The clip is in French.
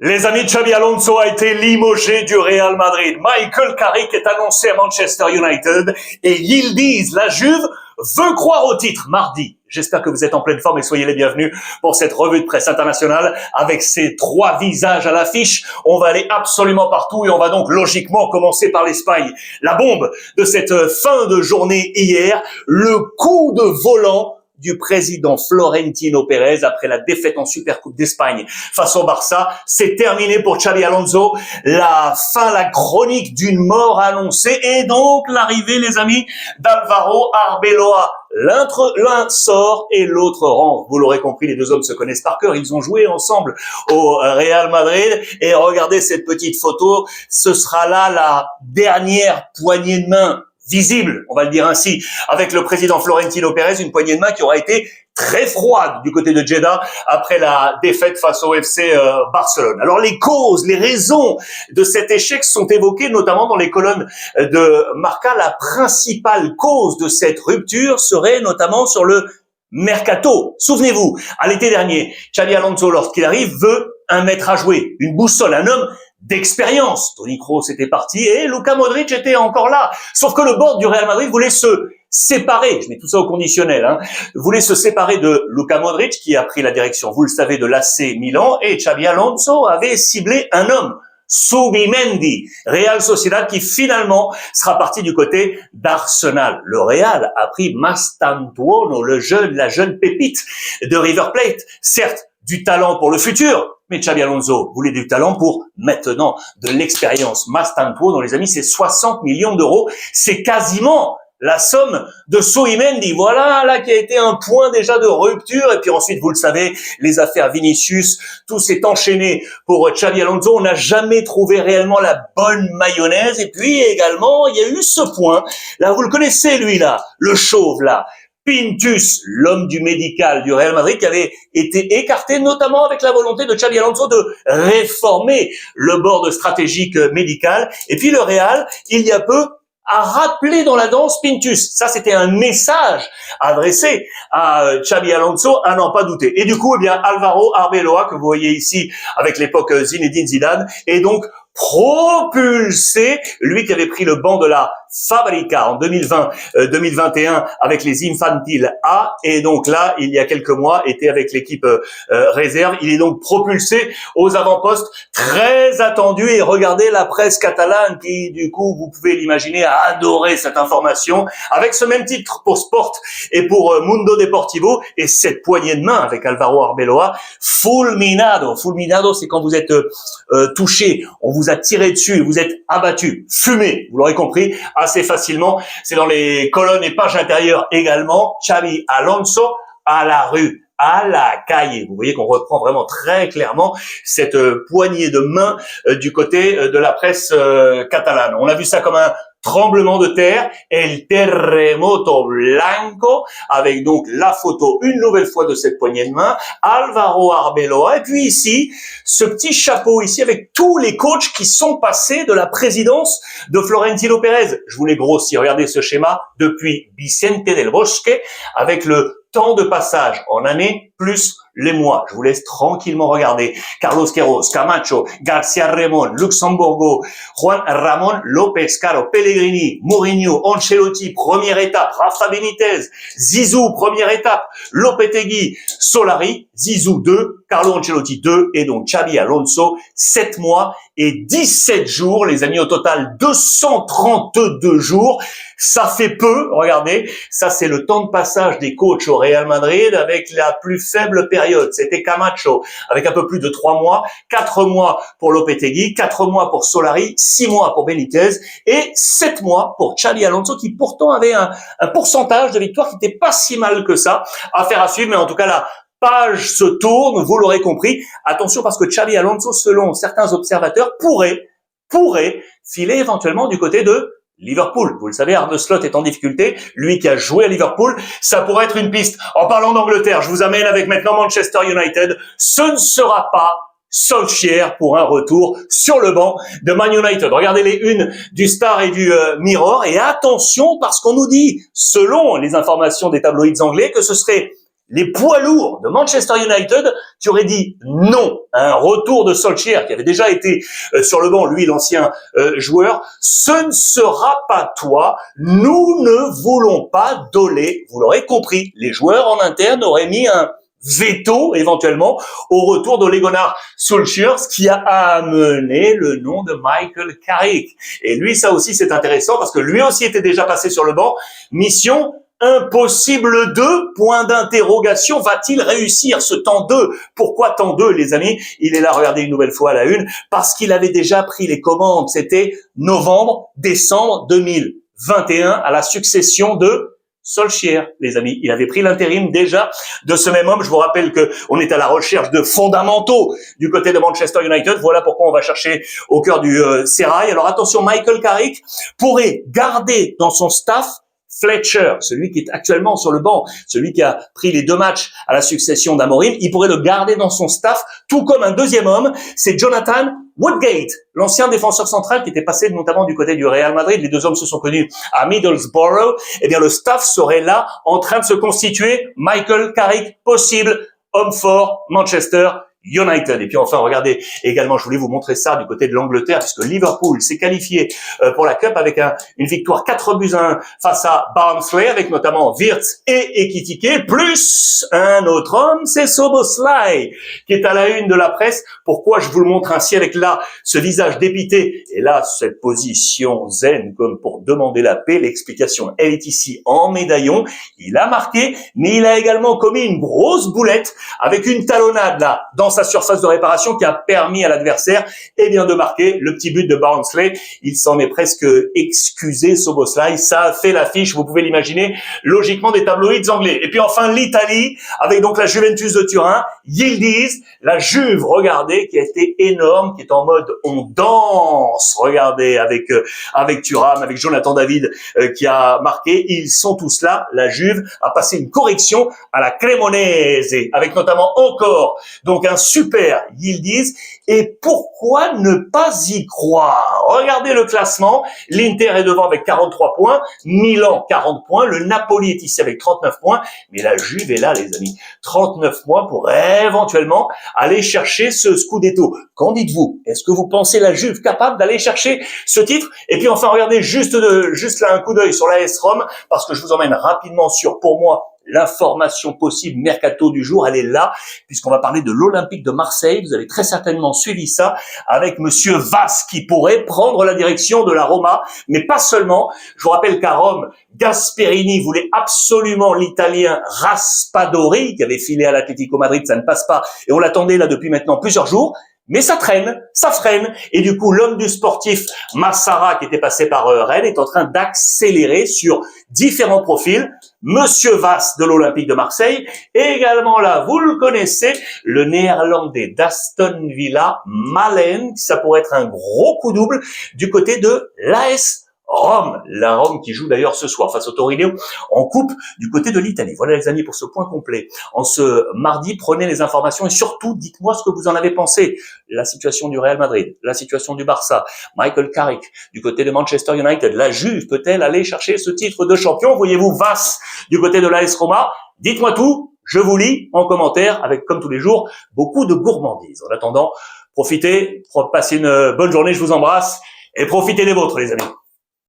Les amis, Xabi Alonso a été limogé du Real Madrid. Michael Carrick est annoncé à Manchester United et Yildiz, la Juve, veut croire au titre mardi. J'espère que vous êtes en pleine forme et soyez les bienvenus pour cette revue de presse internationale avec ces trois visages à l'affiche. On va aller absolument partout et on va donc logiquement commencer par l'Espagne. La bombe de cette fin de journée hier, le coup de volant du président Florentino Pérez après la défaite en Supercoupe d'Espagne face au Barça. C'est terminé pour Xabi Alonso. La fin, la chronique d'une mort annoncée et donc l'arrivée, les amis, d'Álvaro Arbeloa. L'un sort et l'autre rentre. Vous l'aurez compris, les deux hommes se connaissent par cœur. Ils ont joué ensemble au Real Madrid. Et regardez cette petite photo. Ce sera là la dernière poignée de main visible, on va le dire ainsi, avec le président Florentino Pérez, une poignée de main qui aura été très froide du côté de Jeddah après la défaite face au FC Barcelone. Alors les causes, les raisons de cet échec sont évoquées notamment dans les colonnes de Marca. La principale cause de cette rupture serait notamment sur le mercato. Souvenez-vous, à l'été dernier, Xabi Alonso, lorsqu'il arrive, veut un maître à jouer, une boussole, un homme d'expérience. Toni Kroos était parti et Luka Modric était encore là. Sauf que le board du Real Madrid voulait se séparer, je mets tout ça au conditionnel, voulait se séparer de Luka Modric qui a pris la direction, vous le savez, de l'AC Milan, et Xabi Alonso avait ciblé un homme, Zubimendi, Real Sociedad, qui finalement sera parti du côté d'Arsenal. Le Real a pris Mastantuono, la jeune pépite de River Plate. Certes, du talent pour le futur, mais Xabi Alonso voulait du talent pour maintenant, de l'expérience. Mastantuono, les amis, c'est 60 millions d'euros. C'est quasiment la somme de Zubimendi. Voilà, là, qui a été un point déjà de rupture. Et puis ensuite, vous le savez, les affaires Vinicius, tout s'est enchaîné pour Xabi Alonso. On n'a jamais trouvé réellement la bonne mayonnaise. Et puis également, il y a eu ce point. Là, vous le connaissez, lui, là, le chauve, là. Pintus, l'homme du médical du Real Madrid, qui avait été écarté notamment avec la volonté de Xabi Alonso de réformer le board stratégique médical. Et puis le Real, il y a peu, a rappelé dans la danse Pintus. Ça, c'était un message adressé à Xabi Alonso, à n'en pas douter. Et du coup, eh bien, Álvaro Arbeloa, que vous voyez ici avec l'époque Zinedine Zidane, est donc propulsé, lui qui avait pris le banc de la Fábrica en 2020-2021 avec les Infantiles A, et donc là, il y a quelques mois, était avec l'équipe réserve. Il est donc propulsé aux avant-postes, très attendu, et regardez la presse catalane qui, du coup, vous pouvez l'imaginer, a adoré cette information, avec ce même titre pour Sport et pour Mundo Deportivo, et cette poignée de main avec Álvaro Arbeloa, fulminado. Fulminado, c'est quand vous êtes touché, on vous a tiré dessus, vous êtes abattu, fumé, vous l'aurez compris, assez facilement. C'est dans les colonnes et pages intérieures également. Xabi Alonso à la rue, à la calle. Vous voyez qu'on reprend vraiment très clairement cette poignée de main du côté de la presse catalane. On a vu ça comme un tremblement de terre, el terremoto blanco, avec donc la photo une nouvelle fois de cette poignée de main, Álvaro Arbeloa, et puis ici, ce petit chapeau ici avec tous les coachs qui sont passés de la présidence de Florentino Pérez. Je vous l'ai grossi, regardez ce schéma, depuis Vicente del Bosque, avec le temps de passage en année plus les mois. Je vous laisse tranquillement regarder. Carlos Queiroz, Camacho, García Ramón, Luxemburgo, Juan Ramón López Caro, Pellegrini, Mourinho, Ancelotti, première étape, Rafa Benitez, Zizou, première étape, Lopetegui, Solari, Zizou 2, Carlo Ancelotti 2, et donc Xabi Alonso, 7 mois et 17 jours, les amis, au total 232 jours. Ça fait peu, regardez, ça c'est le temps de passage des coachs au Real Madrid avec la plus faible période. C'était Camacho avec un peu plus de 3 mois, 4 mois pour Lopetegui, 4 mois pour Solari, 6 mois pour Benitez et 7 mois pour Xabi Alonso qui pourtant avait un pourcentage de victoire qui n'était pas si mal que ça. Affaire à suivre, mais en tout cas la page se tourne, vous l'aurez compris. Attention parce que Xabi Alonso, selon certains observateurs, pourrait filer éventuellement du côté de Liverpool. Vous le savez, Arne Slot est en difficulté. Lui qui a joué à Liverpool, ça pourrait être une piste. En parlant d'Angleterre, je vous amène avec maintenant Manchester United. Ce ne sera pas Solskjaer pour un retour sur le banc de Man United. Regardez les unes du Star et du Mirror. Et attention parce qu'on nous dit, selon les informations des tabloïds anglais, que ce serait les poids lourds de Manchester United qui auraient dit non à un retour de Solskjaer, qui avait déjà été sur le banc, lui l'ancien joueur. Ce ne sera pas toi, nous ne voulons pas d'Olé. Vous l'aurez compris, les joueurs en interne auraient mis un veto éventuellement au retour d'Ole Gunnar Solskjaer, ce qui a amené le nom de Michael Carrick. Et lui, ça aussi c'est intéressant parce que lui aussi était déjà passé sur le banc. Mission impossible 2, point d'interrogation, va-t-il réussir ce temps 2? Pourquoi temps 2, les amis? Il est là, regardez une nouvelle fois à la une, parce qu'il avait déjà pris les commandes. C'était novembre, décembre 2021 à la succession de Solskjaer, les amis. Il avait pris l'intérim déjà de ce même homme. Je vous rappelle que on est à la recherche de fondamentaux du côté de Manchester United. Voilà pourquoi on va chercher au cœur du sérail. Alors attention, Michael Carrick pourrait garder dans son staff Fletcher, celui qui est actuellement sur le banc, celui qui a pris les 2 matchs à la succession d'Amorim, il pourrait le garder dans son staff, tout comme un deuxième homme, c'est Jonathan Woodgate, l'ancien défenseur central qui était passé notamment du côté du Real Madrid. Les 2 hommes se sont connus à Middlesbrough. Eh bien, le staff serait là en train de se constituer. Michael Carrick, possible, homme fort, Manchester United. Et puis enfin, regardez également, je voulais vous montrer ça du côté de l'Angleterre, puisque Liverpool s'est qualifié pour la Cup avec une victoire 4-1 face à Barnsley, avec notamment Wirtz et Ekitike, plus un autre homme, c'est Szoboszlai, qui est à la une de la presse. Pourquoi je vous le montre ainsi avec là ce visage dépité et là cette position zen comme pour demander la paix? L'explication elle est ici en médaillon. Il a marqué, mais il a également commis une grosse boulette avec une talonnade là dans sa surface de réparation qui a permis à l'adversaire de marquer le petit but de Barnsley. Il s'en est presque excusé, Szoboszlai. Ça a fait l'affiche, vous pouvez l'imaginer, logiquement des tabloïds anglais. Et puis enfin l'Italie, avec donc la Juventus de Turin, Yildiz, la Juve, regardez, qui a été énorme, qui est en mode on danse, regardez, avec Thuram, avec Jonathan David qui a marqué. Ils sont tous là. La Juve a passé une correction à la Cremonese, avec notamment encore donc un super Yildiz. Et pourquoi ne pas y croire? Regardez le classement. L'Inter est devant avec 43 points, Milan 40 points, le Napoli est ici avec 39 points, mais la Juve est là, les amis. 39 points pour éventuellement aller chercher ce Scudetto. Qu'en dites-vous? Est-ce que vous pensez la Juve capable d'aller chercher ce titre? Et puis enfin, regardez juste là un coup d'œil sur l'AS Rome, parce que je vous emmène rapidement sur, pour moi, l'information possible mercato du jour, elle est là, puisqu'on va parler de l'Olympique de Marseille. Vous avez très certainement suivi ça avec Monsieur Vass qui pourrait prendre la direction de la Roma, mais pas seulement. Je vous rappelle qu'à Rome, Gasperini voulait absolument l'Italien Raspadori, qui avait filé à l'Atlético Madrid, ça ne passe pas, et on l'attendait là depuis maintenant plusieurs jours. Mais ça traîne, ça freine, et du coup l'homme du sportif Massara qui était passé par Rennes est en train d'accélérer sur différents profils. Monsieur Vass de l'Olympique de Marseille, et également là, vous le connaissez, le néerlandais d'Aston Villa, Malen, ça pourrait être un gros coup double du côté de l'AS Rome, la Rome qui joue d'ailleurs ce soir face au Torino en coupe du côté de l'Italie. Voilà les amis pour ce point complet. En ce mardi, prenez les informations et surtout dites-moi ce que vous en avez pensé. La situation du Real Madrid, la situation du Barça, Michael Carrick du côté de Manchester United, la Juve peut-elle aller chercher ce titre de champion? Voyez-vous Vass du côté de l'AS Roma? Dites-moi tout, je vous lis en commentaire avec, comme tous les jours, beaucoup de gourmandise. En attendant, profitez, passez une bonne journée, je vous embrasse et profitez des vôtres les amis.